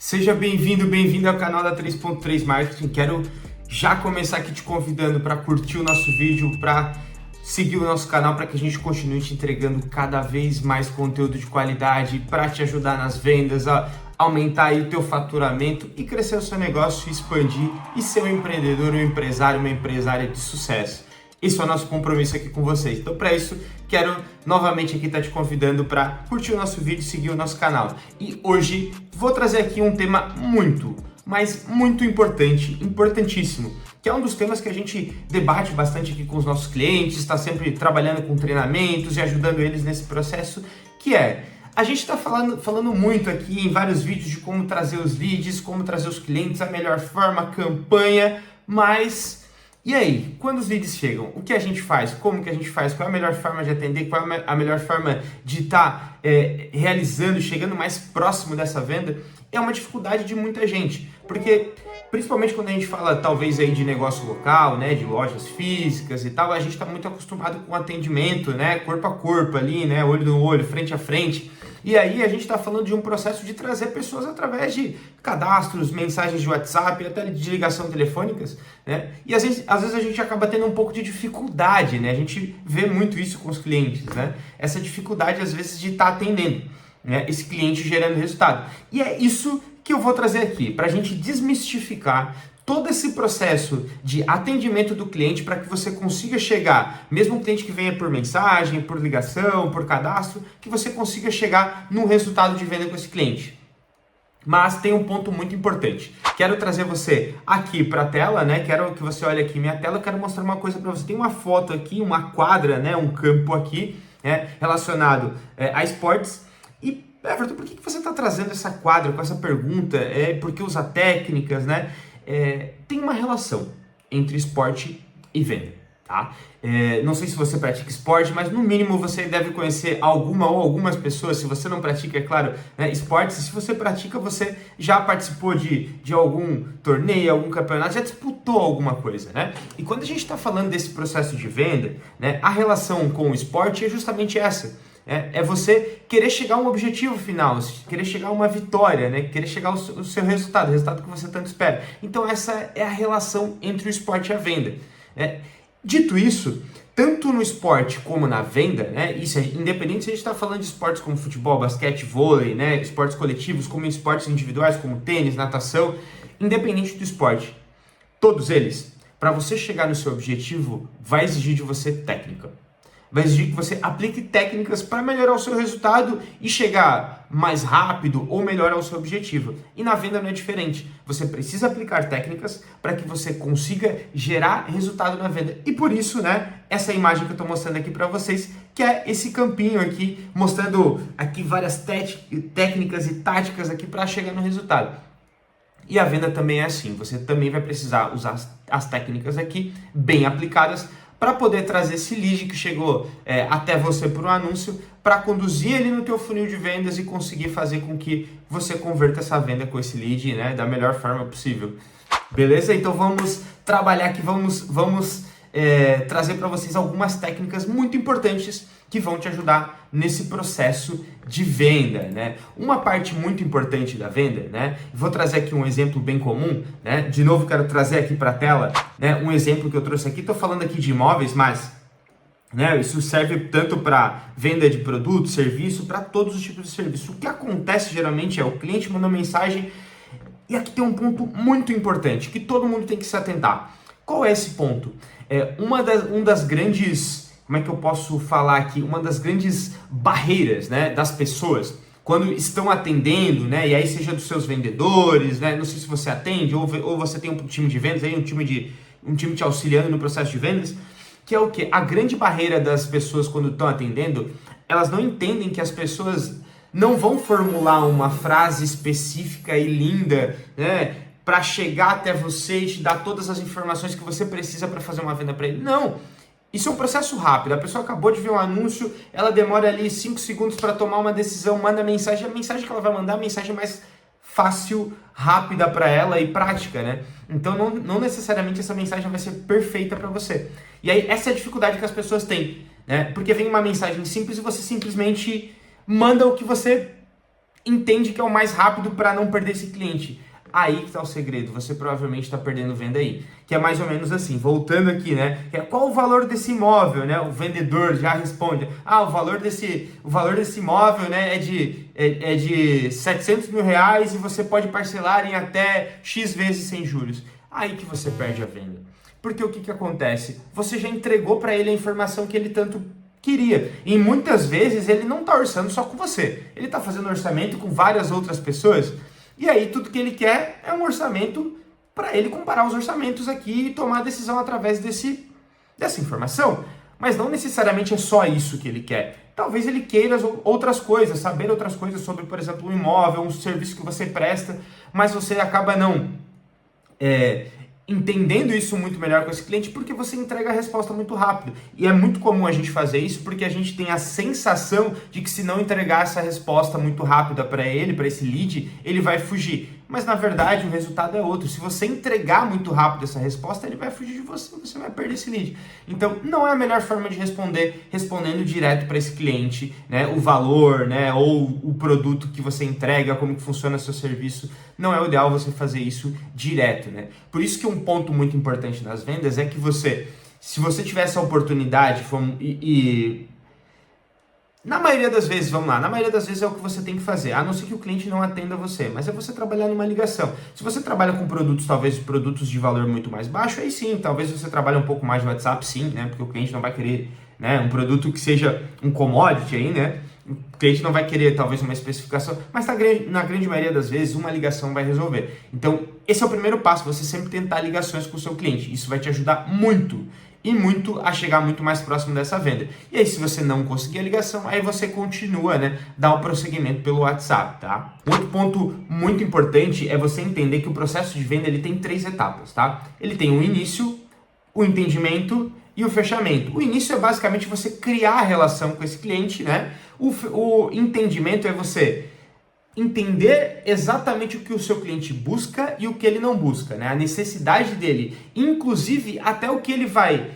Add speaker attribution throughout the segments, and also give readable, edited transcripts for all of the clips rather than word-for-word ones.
Speaker 1: Seja bem-vindo, bem-vindo ao canal da 3.3 Marketing. Quero já começar aqui te convidando para curtir o nosso vídeo, para seguir o nosso canal, para que a gente continue te entregando cada vez mais conteúdo de qualidade, para te ajudar nas vendas, a aumentar aí o teu faturamento e crescer o seu negócio, expandir e ser um empreendedor, um empresário, uma empresária de sucesso. Esse é o nosso compromisso aqui com vocês. Então, para isso, quero novamente aqui estar te convidando para curtir o nosso vídeo e seguir o nosso canal. E hoje vou trazer aqui um tema muito importante, importantíssimo, que é um dos temas que a gente debate bastante aqui com os nossos clientes, está sempre trabalhando com treinamentos e ajudando eles nesse processo, que é... A gente está falando muito aqui em vários vídeos de como trazer os leads, como trazer os clientes, a melhor forma, a campanha, mas... E aí, quando os leads chegam, o que a gente faz? Como que a gente faz? Qual é a melhor forma de atender? Qual é a melhor forma de estar realizando, chegando mais próximo dessa venda? É uma dificuldade de muita gente, porque principalmente quando a gente fala talvez aí de negócio local, né, de lojas físicas e tal, a gente está muito acostumado com atendimento, né, corpo a corpo ali, né, olho no olho, frente a frente. E aí a gente está falando de um processo de trazer pessoas através de cadastros, mensagens de WhatsApp, até de ligação telefônicas, né? E às vezes a gente acaba tendo um pouco de dificuldade, né? A gente vê muito isso com os clientes, né? Essa dificuldade às vezes de estar atendendo, né, esse cliente gerando resultado. E é isso que eu vou trazer aqui, para a gente desmistificar todo esse processo de atendimento do cliente para que você consiga chegar, mesmo um cliente que venha por mensagem, por ligação, por cadastro, que você consiga chegar num resultado de venda com esse cliente. Mas tem um ponto muito importante. Quero trazer você aqui para a tela, né? Quero que você olhe aqui minha tela. Eu quero mostrar uma coisa para você. Tem uma foto aqui, uma quadra, né? Um campo aqui, relacionado a esportes. E Everton, por que você está trazendo essa quadra com essa pergunta? Porque usa técnicas, né? Tem uma relação entre esporte e venda, tá? Não sei se você pratica esporte, mas no mínimo você deve conhecer alguma ou algumas pessoas. Se você não pratica, é claro, né, esportes. Se você pratica, você já participou de algum torneio, algum campeonato, já disputou alguma coisa, né? E quando a gente está falando desse processo de venda, né, a relação com o esporte é justamente essa. É você querer chegar a um objetivo final, querer chegar a uma vitória, né? Querer chegar ao seu resultado, o resultado que você tanto espera. Então essa é a relação entre o esporte e a venda. Dito isso, tanto no esporte como na venda, né? Isso é independente se a gente está falando de esportes como futebol, basquete, vôlei, né? Esportes coletivos, como esportes individuais, como tênis, natação, independente do esporte, todos eles, para você chegar no seu objetivo, vai exigir de você técnica. Vai exigir que você aplique técnicas para melhorar o seu resultado e chegar mais rápido ou melhor ao seu objetivo. E na venda não é diferente. Você precisa aplicar técnicas para que você consiga gerar resultado na venda. E por isso, né, essa imagem que eu estou mostrando aqui para vocês, que é esse campinho aqui, mostrando aqui várias técnicas e táticas aqui para chegar no resultado. E a venda também é assim. Você também vai precisar usar as técnicas aqui bem aplicadas para poder trazer esse lead que chegou até você por um anúncio, para conduzir ele no teu funil de vendas e conseguir fazer com que você converta essa venda com esse lead, né, da melhor forma possível. Beleza? Então vamos trabalhar aqui, vamos trazer para vocês algumas técnicas muito importantes que vão te ajudar nesse processo de venda, né? Uma parte muito importante da venda, né? Vou trazer aqui um exemplo bem comum, né? De novo, quero trazer aqui para a tela, né? Um exemplo que eu trouxe aqui. Estou falando aqui de imóveis, mas, né, isso serve tanto para venda de produto, serviço, para todos os tipos de serviço. O que acontece geralmente é o cliente manda mensagem e aqui tem um ponto muito importante que todo mundo tem que se atentar. Qual é esse ponto? Um das grandes... Como é que eu posso falar aqui? Uma das grandes barreiras, né, das pessoas quando estão atendendo, né, e aí seja dos seus vendedores, né, não sei se você atende ou você tem um time de vendas, aí um time te auxiliando no processo de vendas, que é o quê? A grande barreira das pessoas quando estão atendendo, elas não entendem que as pessoas não vão formular uma frase específica e linda, né, para chegar até você e te dar todas as informações que você precisa para fazer uma venda para ele. Não! Isso é um processo rápido. A pessoa acabou de ver um anúncio, ela demora ali 5 segundos para tomar uma decisão, manda mensagem. A mensagem que ela vai mandar é a mensagem mais fácil, rápida para ela e prática, né? Então não necessariamente essa mensagem vai ser perfeita para você. E aí essa é a dificuldade que as pessoas têm, né? Porque vem uma mensagem simples e você simplesmente manda o que você entende que é o mais rápido para não perder esse cliente. Aí que está o segredo, você provavelmente está perdendo venda aí. Que é mais ou menos assim, voltando aqui, né? Qual o valor desse imóvel, né? O vendedor já responde, o valor desse imóvel, né, é de 700 mil reais e você pode parcelar em até X vezes sem juros. Aí que você perde a venda. Porque o que acontece? Você já entregou para ele a informação que ele tanto queria. E muitas vezes ele não está orçando só com você. Ele está fazendo orçamento com várias outras pessoas. E aí tudo que ele quer é um orçamento para ele comparar os orçamentos aqui e tomar a decisão através dessa informação. Mas não necessariamente é só isso que ele quer. Talvez ele queira outras coisas, saber outras coisas sobre, por exemplo, um imóvel, um serviço que você presta, mas você acaba não entendendo isso muito melhor com esse cliente porque você entrega a resposta muito rápido. E é muito comum a gente fazer isso porque a gente tem a sensação de que se não entregar essa resposta muito rápida para ele, para esse lead, ele vai fugir. Mas na verdade o resultado é outro. Se você entregar muito rápido essa resposta, ele vai fugir de você, você vai perder esse lead. Então não é a melhor forma de respondendo direto para esse cliente, né, o valor, né, ou o produto que você entrega, como que funciona seu serviço. Não é o ideal você fazer isso direto, né? Por isso que um ponto muito importante nas vendas é que se você tiver essa oportunidade na maioria das vezes, vamos lá, na maioria das vezes é o que você tem que fazer, a não ser que o cliente não atenda você, mas é você trabalhar numa ligação. Se você trabalha com produtos, talvez produtos de valor muito mais baixo, aí sim, talvez você trabalhe um pouco mais de WhatsApp, sim, né, porque o cliente não vai querer, né, um produto que seja um commodity aí, né, o cliente não vai querer talvez uma especificação, mas na grande maioria das vezes uma ligação vai resolver. Então, esse é o primeiro passo, você sempre tentar ligações com o seu cliente, isso vai te ajudar muito e muito a chegar muito mais próximo dessa venda. E aí, se você não conseguir a ligação, aí você continua, né, dá o prosseguimento pelo WhatsApp, tá? Outro ponto muito importante é você entender que o processo de venda ele tem 3 etapas, tá? Ele tem o início, o entendimento e o fechamento. O início é basicamente você criar a relação com esse cliente, né? O entendimento é você entender exatamente o que o seu cliente busca e o que ele não busca, né? A necessidade dele, inclusive até o que ele vai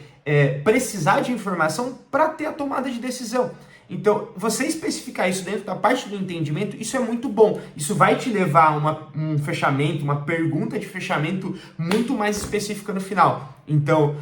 Speaker 1: precisar de informação para ter a tomada de decisão. Então, você especificar isso dentro da parte do entendimento, isso é muito bom. Isso vai te levar a um fechamento, uma pergunta de fechamento muito mais específica no final. Então,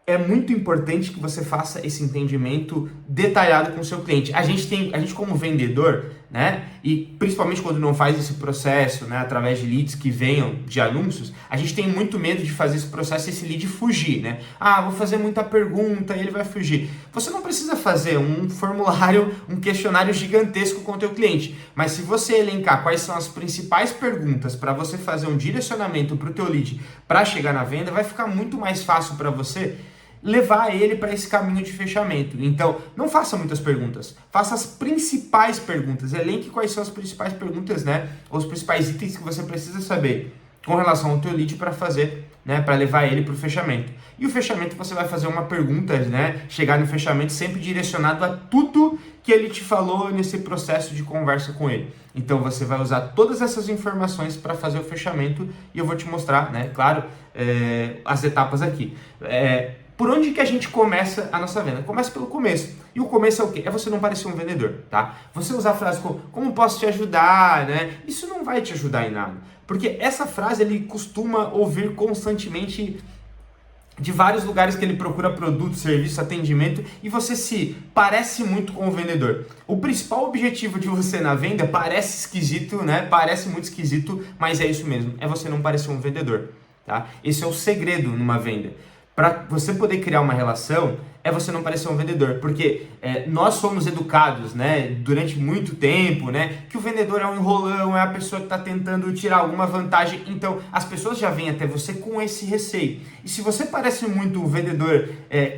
Speaker 1: é muito importante que você faça esse entendimento detalhado com o seu cliente. A gente como vendedor, né, e principalmente quando não faz esse processo, né, através de leads que venham de anúncios, a gente tem muito medo de fazer esse processo e esse lead fugir, né? Vou fazer muita pergunta e ele vai fugir. Você não precisa fazer um formulário, um questionário gigantesco com o teu cliente, mas se você elencar quais são as principais perguntas para você fazer um direcionamento para o teu lead para chegar na venda, vai ficar muito mais fácil para você levar ele para esse caminho de fechamento. Então, não faça muitas perguntas, faça as principais perguntas, elenque quais são as principais perguntas, né, os principais itens que você precisa saber com relação ao teu lead para fazer, né, para levar ele para o fechamento. E o fechamento você vai fazer uma pergunta, né, chegar no fechamento sempre direcionado a tudo que ele te falou nesse processo de conversa com ele. Então você vai usar todas essas informações para fazer o fechamento e eu vou te mostrar, né, claro, as etapas aqui. Por onde que a gente começa a nossa venda? Começa pelo começo. E o começo é o quê? É você não parecer um vendedor, tá? Você usar frases como posso te ajudar, né? Isso não vai te ajudar em nada. Porque essa frase ele costuma ouvir constantemente de vários lugares que ele procura produto, serviço, atendimento e você se parece muito com o vendedor. O principal objetivo de você na venda parece esquisito, né? Parece muito esquisito, mas é isso mesmo. É você não parecer um vendedor, tá? Esse é o segredo numa venda. Para você poder criar uma relação, é você não parecer um vendedor, porque nós fomos educados, né, durante muito tempo, né, que o vendedor é um enrolão, é a pessoa que está tentando tirar alguma vantagem, então as pessoas já vêm até você com esse receio. E se você parece muito um vendedor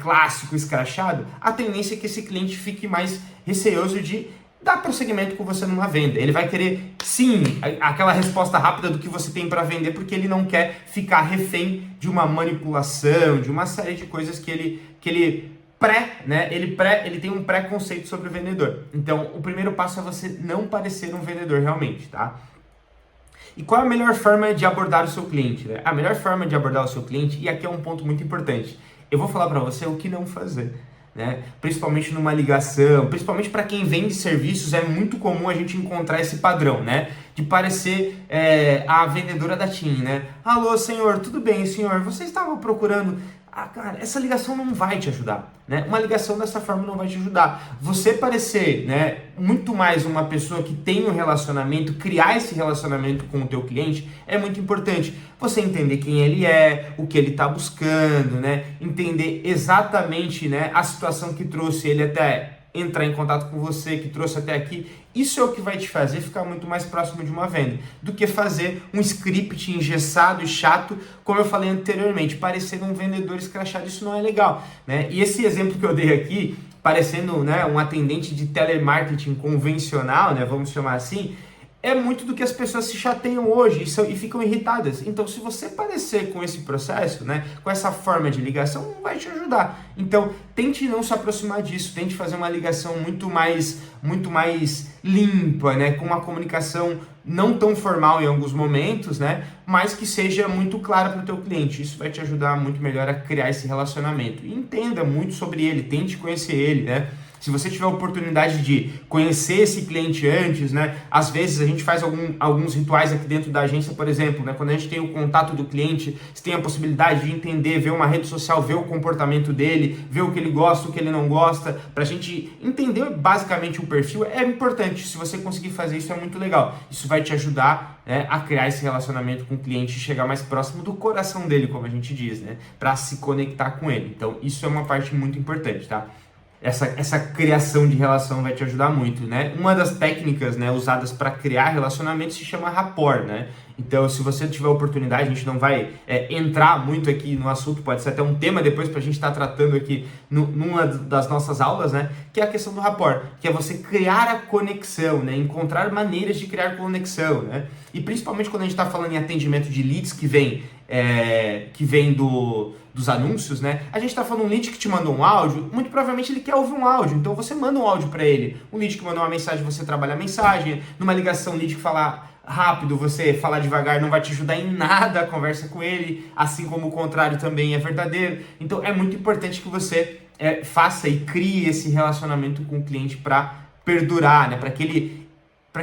Speaker 1: clássico, escrachado, a tendência é que esse cliente fique mais receoso de dar prosseguimento com você numa venda. Ele vai querer, sim, aquela resposta rápida do que você tem para vender, porque ele não quer ficar refém de uma manipulação, de uma série de coisas que ele tem um pré-conceito sobre o vendedor. Então, o primeiro passo é você não parecer um vendedor realmente, tá? E qual é a melhor forma de abordar o seu cliente, né? A melhor forma de abordar o seu cliente, e aqui é um ponto muito importante, eu vou falar para você o que não fazer. né? Principalmente numa ligação, principalmente para quem vende serviços, é muito comum a gente encontrar esse padrão, né? De parecer a vendedora da TIM, né? Alô, senhor, tudo bem, senhor? Você estava procurando... Ah, cara, essa ligação não vai te ajudar, né? Uma ligação dessa forma não vai te ajudar. Você parecer, né, muito mais uma pessoa que tem um relacionamento, criar esse relacionamento com o teu cliente é muito importante. Você entender quem ele é, o que ele está buscando, né? Entender exatamente, né, a situação que trouxe ele até entrar em contato com você, que trouxe até aqui. Isso é o que vai te fazer ficar muito mais próximo de uma venda, do que fazer um script engessado e chato, como eu falei anteriormente, parecendo um vendedor escrachado. Isso não é legal, né? E esse exemplo que eu dei aqui, parecendo, né, um atendente de telemarketing convencional, né, vamos chamar assim, é muito do que as pessoas se chateiam hoje e ficam irritadas. Então, se você parecer com esse processo, né, com essa forma de ligação, não vai te ajudar. Então, tente não se aproximar disso, tente fazer uma ligação muito mais limpa, né, com uma comunicação não tão formal em alguns momentos, né, mas que seja muito clara para o teu cliente. Isso vai te ajudar muito melhor a criar esse relacionamento. E entenda muito sobre ele, tente conhecer ele, né? Se você tiver a oportunidade de conhecer esse cliente antes, né? Às vezes a gente faz alguns rituais aqui dentro da agência, por exemplo, né? Quando a gente tem o contato do cliente, você tem a possibilidade de entender, ver uma rede social, ver o comportamento dele, ver o que ele gosta, o que ele não gosta, pra gente entender basicamente o perfil. É importante. Se você conseguir fazer isso, é muito legal. Isso vai te ajudar, né, a criar esse relacionamento com o cliente e chegar mais próximo do coração dele, como a gente diz, né? Pra se conectar com ele. Então, isso é uma parte muito importante, tá? Essa criação de relação vai te ajudar muito, né? Uma das técnicas, né, usadas para criar relacionamento se chama rapport, né? Então, se você tiver oportunidade, a gente não vai entrar muito aqui no assunto, pode ser até um tema depois para a gente estar tratando aqui numa das nossas aulas, né? Que é a questão do rapport, que é você criar a conexão, né? Encontrar maneiras de criar conexão, né? E principalmente quando a gente está falando em atendimento de leads que vem dos anúncios, né? A gente está falando um lead que te mandou um áudio, muito provavelmente ele quer ouvir um áudio, então você manda um áudio para ele. Um lead que mandou uma mensagem, você trabalha a mensagem. Numa ligação, lead que fala rápido, você falar devagar não vai te ajudar em nada a conversa com ele, assim como o contrário também é verdadeiro. Então é muito importante que você faça e crie esse relacionamento com o cliente para perdurar, né? Para que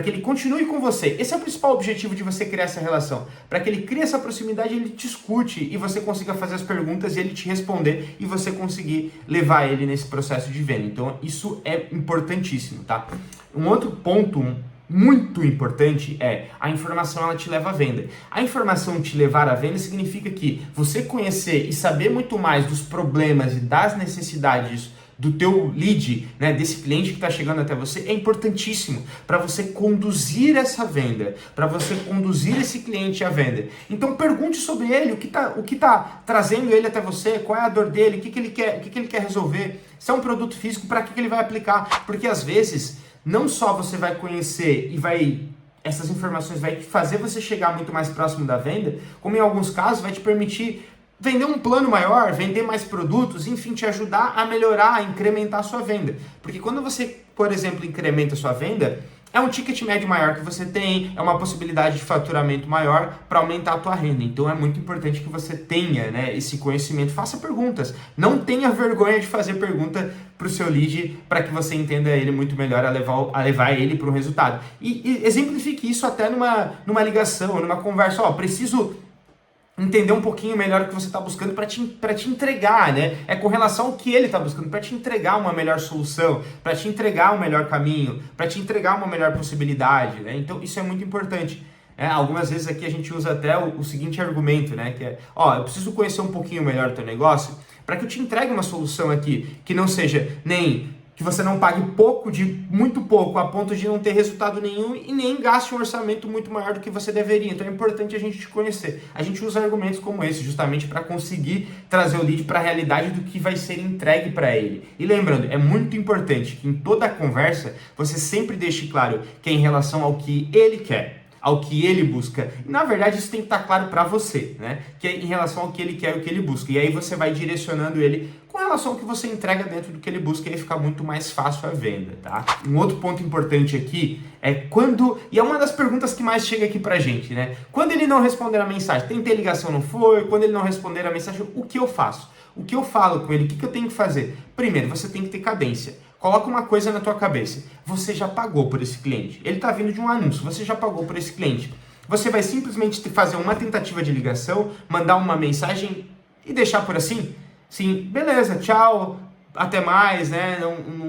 Speaker 1: ele continue com você. Esse é o principal objetivo de você criar essa relação. Para que ele crie essa proximidade, ele te escute e você consiga fazer as perguntas e ele te responder e você conseguir levar ele nesse processo de venda. Então, isso é importantíssimo, tá? Um outro ponto muito importante é a informação, ela te leva à venda. A informação te levar à venda significa que você conhecer e saber muito mais dos problemas e das necessidades do teu lead, né, desse cliente que está chegando até você, é importantíssimo para você conduzir essa venda, para você conduzir esse cliente à venda. Então pergunte sobre ele, o que tá trazendo ele até você, qual é a dor dele, o que ele quer resolver, se é um produto físico, para que ele vai aplicar, porque às vezes não só você vai conhecer e essas informações vai fazer você chegar muito mais próximo da venda, como em alguns casos vai te permitir vender um plano maior, vender mais produtos, enfim, te ajudar a melhorar, a incrementar a sua venda. Porque quando você, por exemplo, incrementa a sua venda, é um ticket médio maior que você tem, é uma possibilidade de faturamento maior para aumentar a tua renda. Então é muito importante que você tenha, né, esse conhecimento. Faça perguntas. Não tenha vergonha de fazer pergunta para o seu lead para que você entenda ele muito melhor, a levar ele para um resultado. E exemplifique isso até numa ligação, numa conversa. Preciso entender um pouquinho melhor o que você está buscando para te entregar, né? É com relação ao que ele está buscando, para te entregar uma melhor solução, para te entregar um melhor caminho, para te entregar uma melhor possibilidade, né? Então isso é muito importante. Algumas vezes aqui a gente usa até o seguinte argumento, né? Que é, eu preciso conhecer um pouquinho melhor o teu negócio para que eu te entregue uma solução aqui que não seja nem que você não pague muito pouco, a ponto de não ter resultado nenhum e nem gaste um orçamento muito maior do que você deveria. Então é importante a gente te conhecer. A gente usa argumentos como esse justamente para conseguir trazer o lead para a realidade do que vai ser entregue para ele. E lembrando, é muito importante que em toda a conversa você sempre deixe claro que é em relação ao que ele quer. ao que ele busca. E, na verdade, isso tem que estar claro para você, né? Que é em relação ao que ele quer e o que ele busca. E aí você vai direcionando ele com relação ao que você entrega dentro do que ele busca, e aí fica muito mais fácil a venda, tá? Um outro ponto importante aqui é quando... E é uma das perguntas que mais chega aqui pra gente, né? Quando ele não responder a mensagem, tentei ligação, não foi? Quando ele não responder a mensagem, o que eu faço? O que eu falo com ele? O que eu tenho que fazer? Primeiro, você tem que ter cadência. Coloca uma coisa na tua cabeça. Você já pagou por esse cliente. Ele tá vindo de um anúncio. Você já pagou por esse cliente. Você vai simplesmente fazer uma tentativa de ligação, mandar uma mensagem e deixar por assim? Sim, beleza, tchau, até mais, né?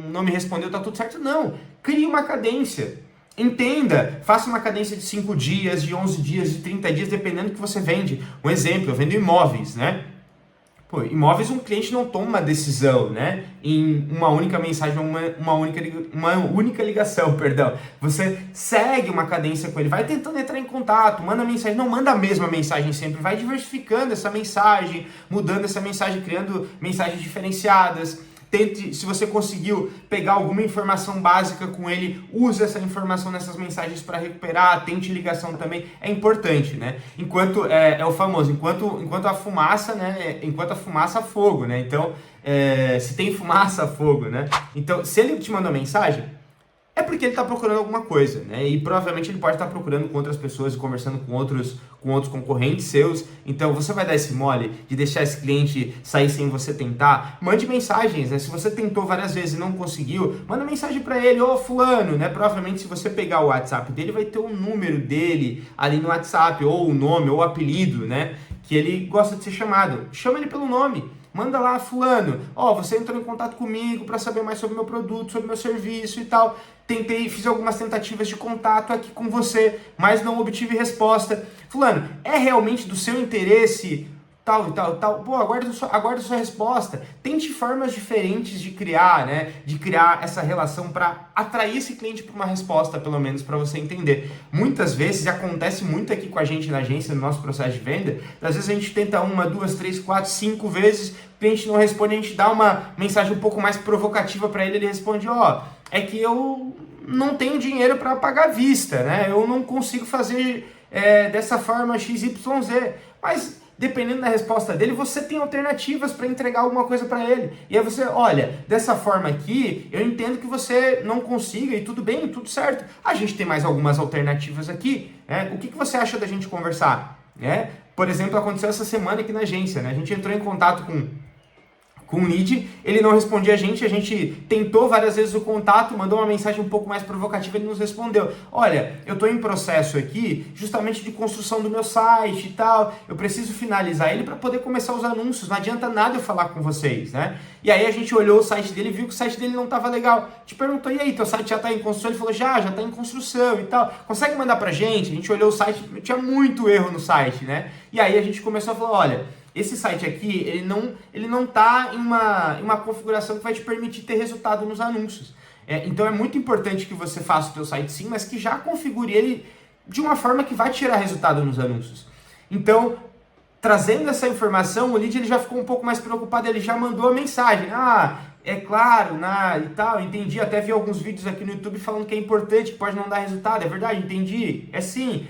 Speaker 1: Não me respondeu, tá tudo certo. Não. Crie uma cadência. Entenda, faça uma cadência de 5 dias, de 11 dias, de 30 dias, dependendo do que você vende. Um exemplo, eu vendo imóveis, né? Pô, imóveis, um cliente não toma uma decisão, né? Em uma única mensagem, uma única ligação, perdão. Você segue uma cadência com ele, vai tentando entrar em contato, manda mensagem, não manda a mesma mensagem sempre, vai diversificando essa mensagem, mudando essa mensagem, criando mensagens diferenciadas. Tente, se você conseguiu pegar alguma informação básica com ele, use essa informação nessas mensagens para recuperar, tente ligação também, é importante, né? Enquanto, é o famoso, enquanto a fumaça, né? Enquanto a fumaça, fogo, né? Então, se tem fumaça, fogo, né? Então, se ele te mandou mensagem, é porque ele está procurando alguma coisa, né? E provavelmente ele pode estar procurando com outras pessoas e conversando com outros concorrentes seus. Então você vai dar esse mole de deixar esse cliente sair sem você tentar? Mande mensagens, né? Se você tentou várias vezes e não conseguiu, manda mensagem para ele, ô fulano, né? Provavelmente se você pegar o WhatsApp dele, vai ter o número dele ali no WhatsApp, ou o nome, ou o apelido, né? Que ele gosta de ser chamado. Chama ele pelo nome. Manda lá, fulano, você entrou em contato comigo para saber mais sobre meu produto, sobre meu serviço e tal. Fiz algumas tentativas de contato aqui com você, mas não obtive resposta. Fulano, é realmente do seu interesse tal e tal e tal? Pô, aguarda a sua resposta. Tente formas diferentes de criar, né? De criar essa relação para atrair esse cliente para uma resposta, pelo menos, para você entender. Muitas vezes, acontece muito aqui com a gente na agência, no nosso processo de venda, às vezes a gente tenta 1, 2, 3, 4, 5 vezes, o cliente não responde, a gente dá uma mensagem um pouco mais provocativa para ele, ele responde, é que eu não tenho dinheiro para pagar à vista, né? Eu não consigo fazer dessa forma XYZ, mas dependendo da resposta dele, você tem alternativas para entregar alguma coisa para ele. E aí você, olha, dessa forma aqui, eu entendo que você não consiga e tudo bem, tudo certo. A gente tem mais algumas alternativas aqui, né? O que você acha da gente conversar? Por exemplo, aconteceu essa semana aqui na agência, né? A gente entrou em contato com um lead, ele não respondia a gente tentou várias vezes o contato, mandou uma mensagem um pouco mais provocativa, ele nos respondeu, olha, eu estou em processo aqui, justamente de construção do meu site e tal, eu preciso finalizar ele para poder começar os anúncios, não adianta nada eu falar com vocês, né? E aí a gente olhou o site dele e viu que o site dele não estava legal, te perguntou, e aí, teu site já está em construção? Ele falou, já está em construção e tal, consegue mandar pra gente? A gente olhou o site, tinha muito erro no site, né? E aí a gente começou a falar, olha, esse site aqui, ele não está em uma configuração que vai te permitir ter resultado nos anúncios. Então é muito importante que você faça o teu site sim, mas que já configure ele de uma forma que vai tirar resultado nos anúncios. Então, trazendo essa informação, o lead ele já ficou um pouco mais preocupado, ele já mandou a mensagem. É claro, e tal, entendi, até vi alguns vídeos aqui no YouTube falando que é importante, que pode não dar resultado, é verdade, entendi, é sim.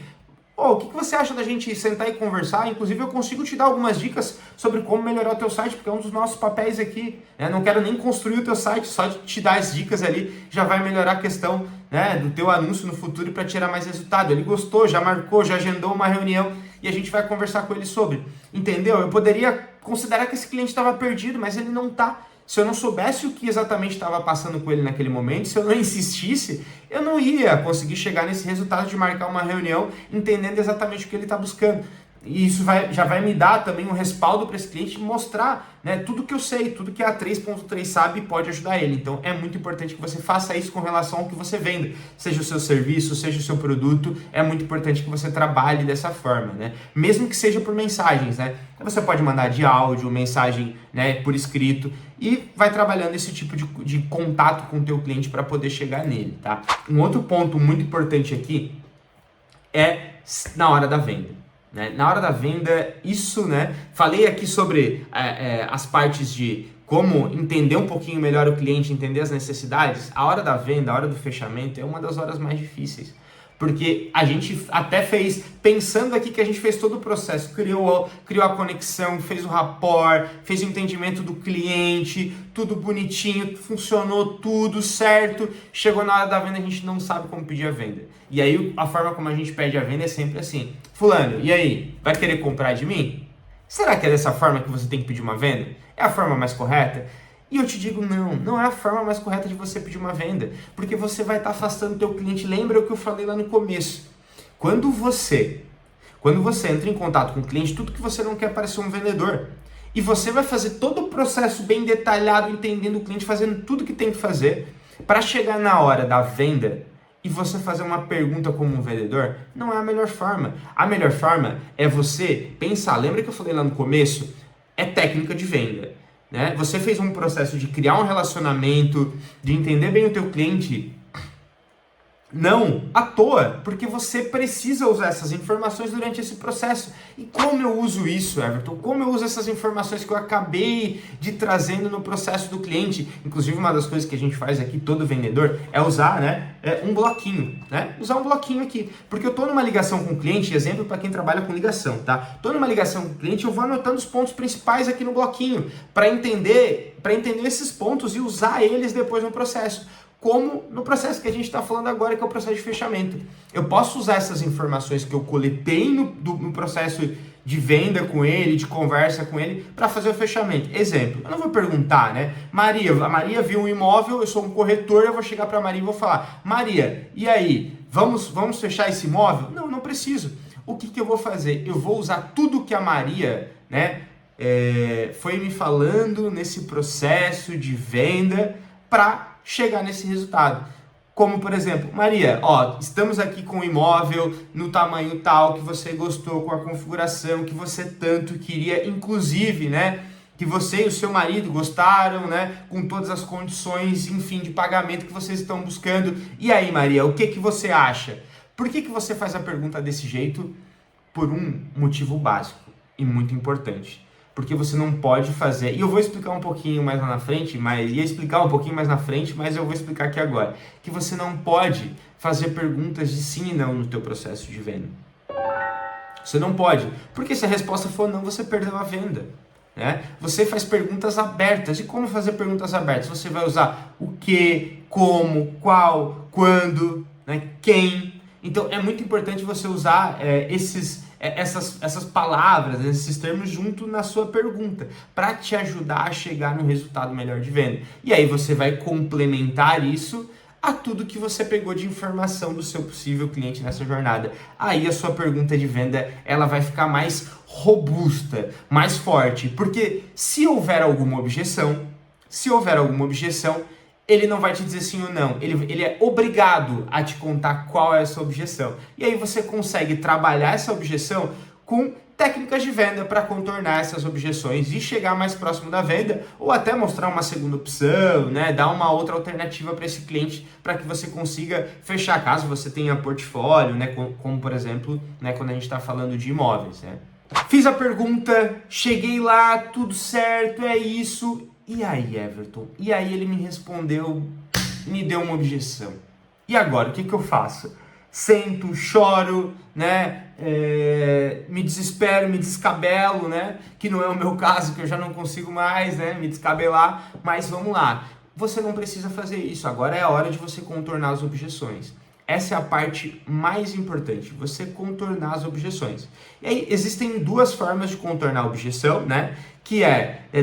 Speaker 1: O que você acha da gente sentar e conversar? Inclusive eu consigo te dar algumas dicas sobre como melhorar o teu site, porque é um dos nossos papéis aqui, né? Não quero nem construir o teu site, só de te dar as dicas ali já vai melhorar a questão, né, do teu anúncio no futuro para tirar mais resultado. Ele gostou, já marcou, já agendou uma reunião e a gente vai conversar com ele sobre. Entendeu? Eu poderia considerar que esse cliente estava perdido, mas ele não está. Se eu não soubesse o que exatamente estava passando com ele naquele momento, se eu não insistisse, eu não ia conseguir chegar nesse resultado de marcar uma reunião entendendo exatamente o que ele está buscando. E isso já vai me dar também um respaldo para esse cliente mostrar, né, tudo que eu sei, tudo que a 3.3 sabe pode ajudar ele. Então é muito importante que você faça isso com relação ao que você venda, seja o seu serviço, seja o seu produto, é muito importante que você trabalhe dessa forma, né? Mesmo que seja por mensagens, né? Você pode mandar de áudio, mensagem, né, por escrito e vai trabalhando esse tipo de contato com o teu cliente para poder chegar nele, tá? Um outro ponto muito importante aqui é na hora da venda. Na hora da venda, isso, né? Falei aqui sobre as partes de como entender um pouquinho melhor o cliente, entender as necessidades. A hora da venda, a hora do fechamento é uma das horas mais difíceis. Porque a gente até fez, pensando aqui que a gente fez todo o processo, criou a conexão, fez o rapport, fez o entendimento do cliente, tudo bonitinho, funcionou tudo certo, chegou na hora da venda, a gente não sabe como pedir a venda. E aí a forma como a gente pede a venda é sempre assim: fulano, e aí, vai querer comprar de mim? Será que é dessa forma que você tem que pedir uma venda? É a forma mais correta? E eu te digo, não é a forma mais correta de você pedir uma venda, porque você vai estar afastando o teu cliente. Lembra o que eu falei lá no começo? Quando você entra em contato com o cliente, tudo que você não quer é parecer um vendedor. E você vai fazer todo o processo bem detalhado, entendendo o cliente, fazendo tudo que tem que fazer, para chegar na hora da venda e você fazer uma pergunta como um vendedor, não é a melhor forma. A melhor forma é você pensar, lembra que eu falei lá no começo? É técnica de venda. Né? Você fez um processo de criar um relacionamento, de entender bem o teu cliente, não à toa, porque você precisa usar essas informações durante esse processo. E como eu uso isso, Everton? Como eu uso essas informações que eu acabei de trazendo no processo do cliente? Inclusive, uma das coisas que a gente faz aqui, todo vendedor, é usar, né, um bloquinho, né? Usar um bloquinho aqui. Porque eu estou numa ligação com o cliente, exemplo para quem trabalha com ligação, tá? Estou numa ligação com o cliente, eu vou anotando os pontos principais aqui no bloquinho, para entender esses pontos e usar eles depois no processo. Como no processo que a gente está falando agora, que é o processo de fechamento. Eu posso usar essas informações que eu coletei no processo de venda com ele, de conversa com ele, para fazer o fechamento. Exemplo, eu não vou perguntar, né? A Maria viu um imóvel, eu sou um corretor, eu vou chegar para a Maria e vou falar: Maria, e aí, vamos fechar esse imóvel? Não preciso. O que eu vou fazer? Eu vou usar tudo que a Maria, né, foi me falando nesse processo de venda para chegar nesse resultado. Como, por exemplo, Maria, estamos aqui com o imóvel no tamanho tal, que você gostou, com a configuração que você tanto queria, inclusive, né, que você e o seu marido gostaram, né, com todas as condições, enfim, de pagamento que vocês estão buscando. E aí, Maria, o que você acha? Por que você faz a pergunta desse jeito? Por um motivo básico e muito importante. Porque você não pode fazer, e eu vou explicar um pouquinho mais lá na frente, mas eu vou explicar aqui agora, que você não pode fazer perguntas de sim e não no teu processo de venda. Você não pode, porque se a resposta for não, você perdeu a venda. Né? Você faz perguntas abertas. E como fazer perguntas abertas? Você vai usar o que, como, qual, quando, né? Quem. Então é muito importante você usar essas palavras, esses termos junto na sua pergunta, para te ajudar a chegar no resultado melhor de venda. E aí você vai complementar isso a tudo que você pegou de informação do seu possível cliente nessa jornada. Aí a sua pergunta de venda, ela vai ficar mais robusta, mais forte, porque se houver alguma objeção, ele não vai te dizer sim ou não, ele é obrigado a te contar qual é essa objeção. E aí você consegue trabalhar essa objeção com técnicas de venda para contornar essas objeções e chegar mais próximo da venda, ou até mostrar uma segunda opção, né? Dar uma outra alternativa para esse cliente, para que você consiga fechar, caso você tenha portfólio, né? Como por exemplo, né? Quando a gente está falando de imóveis, né? Fiz a pergunta, cheguei lá, tudo certo, é isso. E aí, Everton? E aí ele me respondeu, me deu uma objeção. E agora, o que eu faço? Sento, choro, né? Me desespero, me descabelo, né? Que não é o meu caso, que eu já não consigo mais, né? Me descabelar. Mas vamos lá. Você não precisa fazer isso. Agora é a hora de você contornar as objeções. Essa é a parte mais importante, você contornar as objeções. E aí existem duas formas de contornar a objeção, né? Que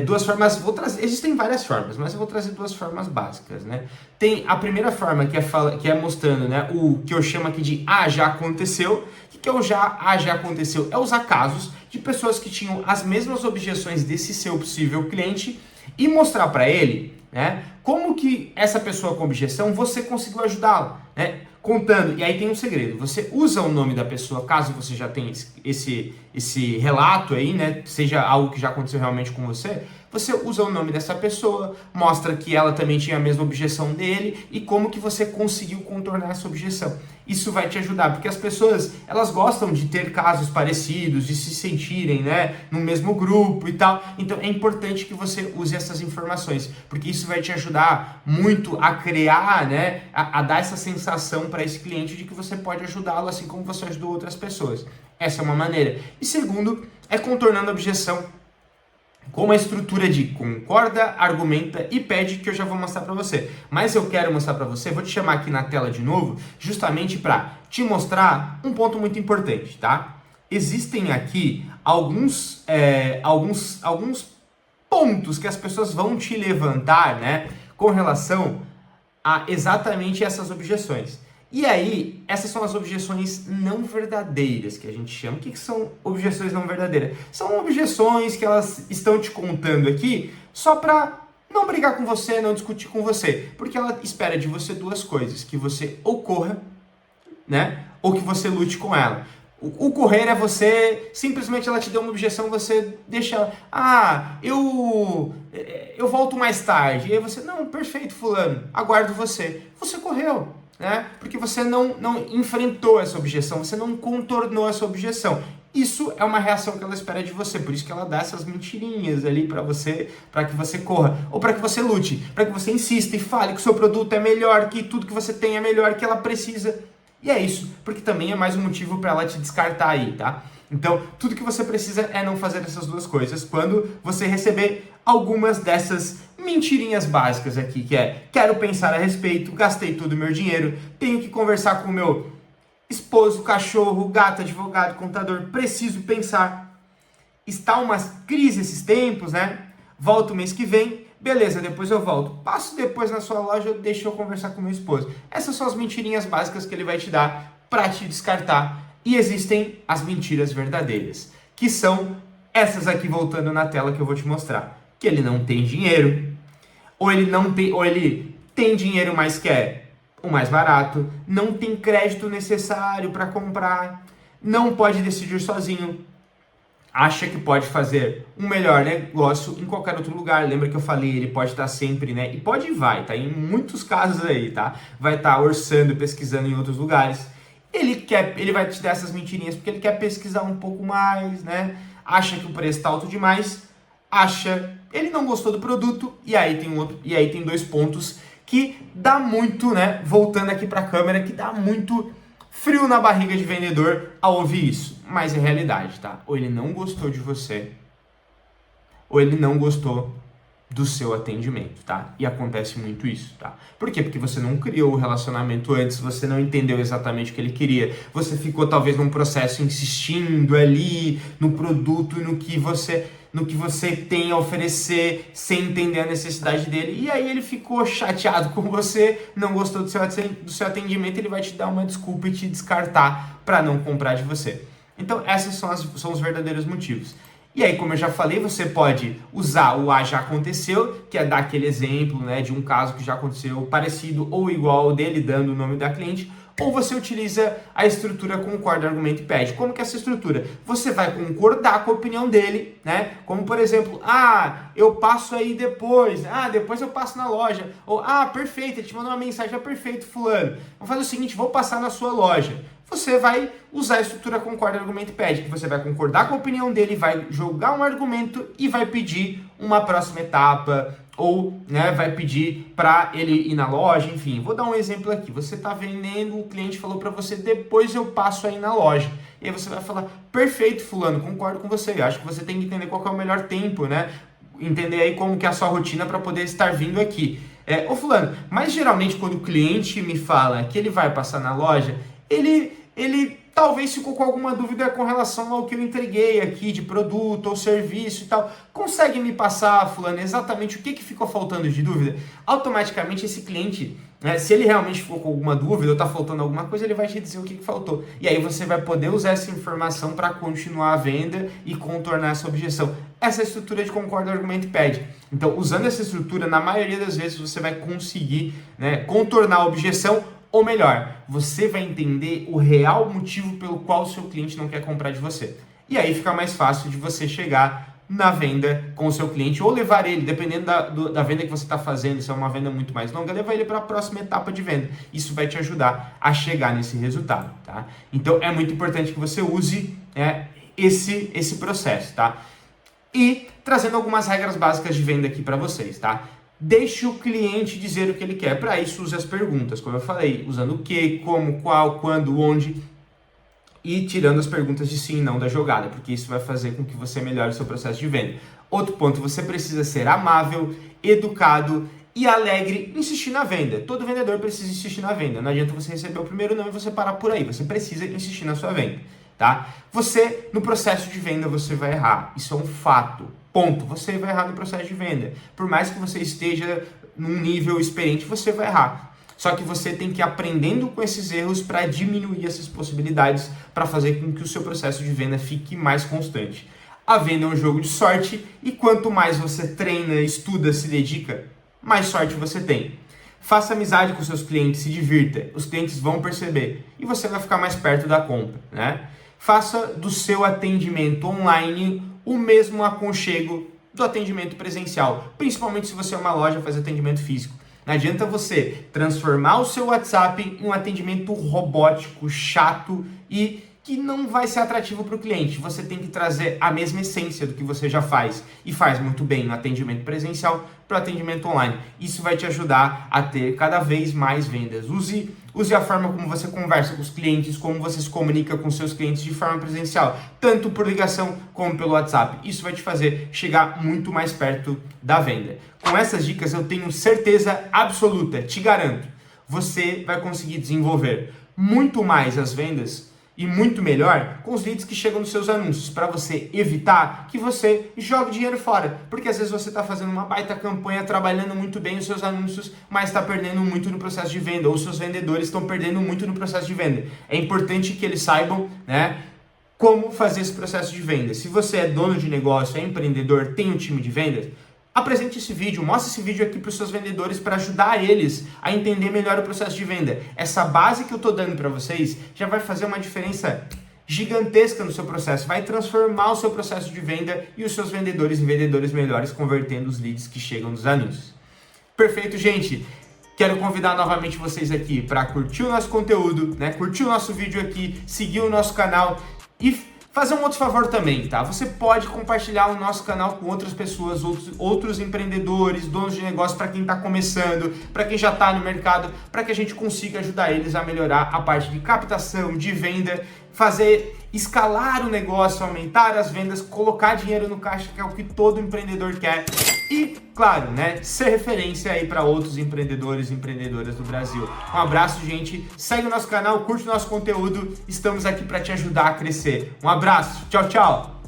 Speaker 1: duas formas, existem várias formas, mas eu vou trazer duas formas básicas, né? Tem a primeira forma que é mostrando, né, o que eu chamo aqui de já aconteceu. O que é o já aconteceu? É usar casos de pessoas que tinham as mesmas objeções desse seu possível cliente e mostrar para ele, né, como que essa pessoa com objeção você conseguiu ajudá-la, né? Contando, e aí tem um segredo, você usa o nome da pessoa, caso você já tenha esse relato aí, né, seja algo que já aconteceu realmente com você, Você usa o nome dessa pessoa, mostra que ela também tinha a mesma objeção dele e como que você conseguiu contornar essa objeção. Isso vai te ajudar, porque as pessoas, elas gostam de ter casos parecidos, de se sentirem, né, no mesmo grupo e tal. Então é importante que você use essas informações, porque isso vai te ajudar muito a criar, né, a dar essa sensação para esse cliente de que você pode ajudá-lo assim como você ajudou outras pessoas. Essa é uma maneira. E segundo, é contornando a objeção com uma estrutura de concorda, argumenta e pede, que eu já vou mostrar para você. Mas eu quero mostrar para você, vou te chamar aqui na tela de novo, justamente para te mostrar um ponto muito importante, tá? Existem aqui alguns pontos que as pessoas vão te levantar, né, com relação a exatamente essas objeções. E aí, essas são as objeções não verdadeiras, que a gente chama. O que são objeções não verdadeiras? São objeções que elas estão te contando aqui só para não brigar com você, não discutir com você. Porque ela espera de você duas coisas: que você ou corra, né, ou que você lute com ela. O correr é você, simplesmente ela te deu uma objeção, você deixa, eu volto mais tarde. E aí você, não, perfeito, fulano, aguardo você. Você correu, né? Porque você não enfrentou essa objeção, você não contornou essa objeção. Isso é uma reação que ela espera de você, por isso que ela dá essas mentirinhas ali para você, para que você corra, ou para que você lute, para que você insista e fale que o seu produto é melhor, que tudo que você tem é melhor, que ela precisa. E é isso, porque também é mais um motivo para ela te descartar aí, tá? Então, tudo que você precisa é não fazer essas duas coisas quando você receber algumas dessas mentirinhas básicas aqui, que é: quero pensar a respeito, gastei todo o meu dinheiro, tenho que conversar com o meu esposo, cachorro, gato, advogado, contador, preciso pensar. Está uma crise esses tempos, né? Volto mês que vem, beleza, depois eu volto. Passo depois na sua loja, deixa eu conversar com meu esposo. Essas são as mentirinhas básicas que ele vai te dar para te descartar. E existem as mentiras verdadeiras, que são essas aqui voltando na tela que eu vou te mostrar. Que ele não tem dinheiro, ou ele tem dinheiro, mas quer o mais barato, não tem crédito necessário para comprar, não pode decidir sozinho, acha que pode fazer um melhor negócio em qualquer outro lugar. Lembra que eu falei, ele pode estar sempre, né? E pode e vai, tá? Em muitos casos aí, tá? Vai estar orçando, pesquisando em outros lugares. Ele vai te dar essas mentirinhas porque ele quer pesquisar um pouco mais, né? Acha que o preço tá alto demais, ele não gostou do produto, e aí tem dois pontos que dá muito, né? Voltando aqui para a câmera, que dá muito frio na barriga de vendedor ao ouvir isso, mas é realidade, tá? Ou ele não gostou de você, ou ele não gostou do seu atendimento, tá? E acontece muito isso, tá? Por quê? Porque você não criou o relacionamento antes, você não entendeu exatamente o que ele queria, você ficou talvez num processo insistindo ali no produto e no que você tem a oferecer, sem entender a necessidade dele, e aí ele ficou chateado com você, não gostou do seu atendimento, ele vai te dar uma desculpa e te descartar para não comprar de você. Então, esses são os verdadeiros motivos. E aí, como eu já falei, você pode usar o já aconteceu, que é dar aquele exemplo, né, de um caso que já aconteceu parecido ou igual ao dele, dando o nome da cliente, ou você utiliza a estrutura concorda, argumenta e pede. Como que é essa estrutura? Você vai concordar com a opinião dele, né? Como, por exemplo, eu passo aí depois, depois eu passo na loja, ou, perfeito, ele te mandou uma mensagem, perfeito, fulano, vamos fazer o seguinte, vou passar na sua loja. Você vai usar a estrutura concorda, argumenta e pede, que você vai concordar com a opinião dele, vai jogar um argumento e vai pedir uma próxima etapa, ou, né, vai pedir para ele ir na loja, enfim. Vou dar um exemplo aqui. Você está vendendo, o cliente falou para você, depois eu passo aí na loja. E aí você vai falar, perfeito, fulano, concordo com você. Eu acho que você tem que entender qual que é o melhor tempo, né? Entender aí como que é a sua rotina para poder estar vindo aqui. Ô fulano, mas geralmente quando o cliente me fala que ele vai passar na loja, ele talvez ficou com alguma dúvida com relação ao que eu entreguei aqui de produto ou serviço e tal. Consegue me passar, fulano, exatamente o que ficou faltando de dúvida? Automaticamente esse cliente, né, se ele realmente ficou com alguma dúvida ou está faltando alguma coisa, ele vai te dizer o que faltou. E aí você vai poder usar essa informação para continuar a venda e contornar essa objeção. Essa é a estrutura de concorda, argumenta e pede. Então, usando essa estrutura, na maioria das vezes você vai conseguir, né, contornar a objeção. Ou melhor, você vai entender o real motivo pelo qual o seu cliente não quer comprar de você. E aí fica mais fácil de você chegar na venda com o seu cliente, ou levar ele, dependendo da venda que você está fazendo, se é uma venda muito mais longa, levar ele para a próxima etapa de venda. Isso vai te ajudar a chegar nesse resultado, tá? Então é muito importante que você use esse processo, tá? E trazendo algumas regras básicas de venda aqui para vocês, tá? Deixe o cliente dizer o que ele quer. Para isso, use as perguntas, como eu falei, usando o que, como, qual, quando, onde, e tirando as perguntas de sim e não da jogada, porque isso vai fazer com que você melhore o seu processo de venda. Outro ponto, você precisa ser amável, educado e alegre, insistir na venda. Todo vendedor precisa insistir na venda. Não adianta você receber o primeiro não e você parar por aí. Você precisa insistir na sua venda, tá? Você, no processo de venda, você vai errar. Isso é um fato. Ponto. Você vai errar no processo de venda. Por mais que você esteja num nível experiente, você vai errar. Só que você tem que ir aprendendo com esses erros para diminuir essas possibilidades, para fazer com que o seu processo de venda fique mais constante. A venda é um jogo de sorte e quanto mais você treina, estuda, se dedica, mais sorte você tem. Faça amizade com seus clientes, se divirta, os clientes vão perceber e você vai ficar mais perto da compra, né? Faça do seu atendimento online o mesmo aconchego do atendimento presencial, principalmente se você é uma loja e faz atendimento físico. Não adianta você transformar o seu WhatsApp em um atendimento robótico, chato e que não vai ser atrativo para o cliente. Você tem que trazer a mesma essência do que você já faz e faz muito bem no atendimento presencial para o atendimento online. Isso vai te ajudar a ter cada vez mais vendas. Use a forma como você conversa com os clientes, como você se comunica com seus clientes de forma presencial, tanto por ligação como pelo WhatsApp. Isso vai te fazer chegar muito mais perto da venda. Com essas dicas eu tenho certeza absoluta, te garanto, você vai conseguir desenvolver muito mais as vendas e muito melhor com os leads que chegam nos seus anúncios, para você evitar que você jogue dinheiro fora. Porque às vezes você está fazendo uma baita campanha, trabalhando muito bem os seus anúncios, mas está perdendo muito no processo de venda, ou os seus vendedores estão perdendo muito no processo de venda. É importante que eles saibam, né, como fazer esse processo de venda. Se você é dono de negócio, é empreendedor, tem um time de vendas, apresente esse vídeo, mostre esse vídeo aqui para os seus vendedores para ajudar eles a entender melhor o processo de venda. Essa base que eu estou dando para vocês já vai fazer uma diferença gigantesca no seu processo, vai transformar o seu processo de venda e os seus vendedores em vendedores melhores, convertendo os leads que chegam nos anúncios. Perfeito, gente? Quero convidar novamente vocês aqui para curtir o nosso conteúdo, né? Curtir o nosso vídeo aqui, seguir o nosso canal e fazer um outro favor também, tá? Você pode compartilhar o nosso canal com outras pessoas, outros empreendedores, donos de negócio, para quem está começando, para quem já está no mercado, para que a gente consiga ajudar eles a melhorar a parte de captação, de venda, fazer escalar o negócio, aumentar as vendas, colocar dinheiro no caixa, que é o que todo empreendedor quer. E, claro, né, ser referência aí para outros empreendedores e empreendedoras do Brasil. Um abraço, gente. Segue o nosso canal, curte o nosso conteúdo. Estamos aqui para te ajudar a crescer. Um abraço. Tchau, tchau.